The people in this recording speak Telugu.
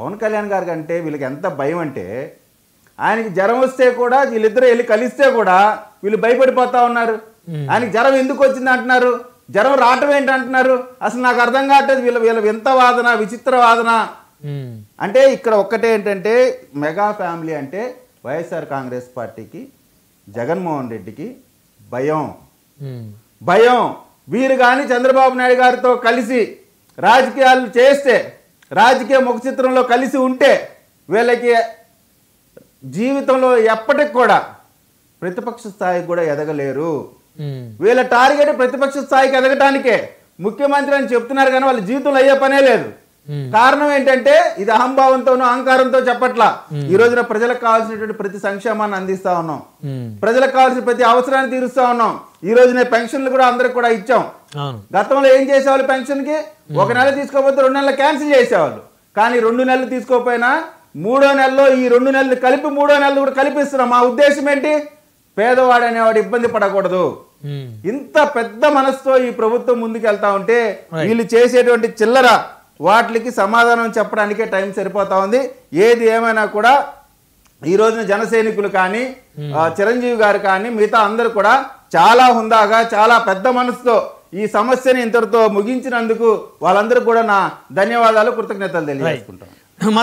పవన్ కళ్యాణ్ గారికి అంటే వీళ్ళకి ఎంత భయం అంటే ఆయనకి జ్వరం వస్తే కూడా వీళ్ళిద్దరూ వెళ్ళి కలిస్తే కూడా వీళ్ళు భయపడిపోతా ఉన్నారు. ఆయనకి జ్వరం ఎందుకు వచ్చింది అంటున్నారు, జ్వరం రావటం ఏంటి అంటున్నారు. అసలు నాకు అర్థం కావట్లేదు వీళ్ళ వింత వాదన, విచిత్ర వాదన. అంటే ఇక్కడ ఒక్కటే ఏంటంటే మెగా ఫ్యామిలీ అంటే వైఎస్ఆర్ కాంగ్రెస్ పార్టీకి, జగన్మోహన్ రెడ్డికి భయం. వీరు కానీ చంద్రబాబు నాయుడు గారితో కలిసి రాజకీయాలు చేస్తే, రాజకీయ ముఖ చిత్రంలో కలిసి ఉంటే వీళ్ళకి జీవితంలో ఎప్పటికి కూడా ప్రతిపక్ష స్థాయికి కూడా ఎదగలేరు. వీళ్ళ టార్గెట్ ప్రతిపక్ష స్థాయికి ఎదగటానికే. ముఖ్యమంత్రి అని చెప్తున్నారు కానీ వాళ్ళ జీవితంలో అయ్యే పనే లేదు. కారణం ఏంటంటే ఇది అహంభావంతోనూ అహంకారంతో చెప్పట్లా. ఈ రోజున ప్రజలకు కావాల్సినటువంటి ప్రతి సంక్షేమాన్ని అందిస్తా ఉన్నాం, ప్రజలకు కావాల్సిన ప్రతి అవసరాన్ని తీరుస్తా ఉన్నాం. ఈ రోజున పెన్షన్లు కూడా అందరికి కూడా ఇచ్చాం. గతంలో ఏం చేసేవాళ్ళు, పెన్షన్ కి ఒక నెల తీసుకోకపోతే 2 నెలలు క్యాన్సిల్ చేసేవాళ్ళు. కానీ 2 నెలలు తీసుకోకపోయినా 3వ నెలలో ఈ 2 నెలలు కలిపి 3వ నెలలు కూడా కలిపిస్తున్నాం. మా ఉద్దేశం ఏంటి, పేదవాడు అనేవాడు ఇబ్బంది పడకూడదు. ఇంత పెద్ద మనసుతో ఈ ప్రభుత్వం ముందుకు వెళ్తా ఉంటే వీళ్ళు చేసేటువంటి చిల్లర వాటికి సమాధానం చెప్పడానికే టైం సరిపోతా ఉంది. ఏది ఏమైనా కూడా ఈ రోజున జన సైనికులు కానీ, చిరంజీవి గారు కానీ, మిగతా అందరూ కూడా చాలా హుందాగా, చాలా పెద్ద మనసుతో ఈ సమస్యని ఇంతటితో ముగించినందుకు వాళ్ళందరూ కూడా నా ధన్యవాదాలు, కృతజ్ఞతలు తెలియజేసుకుంటాను.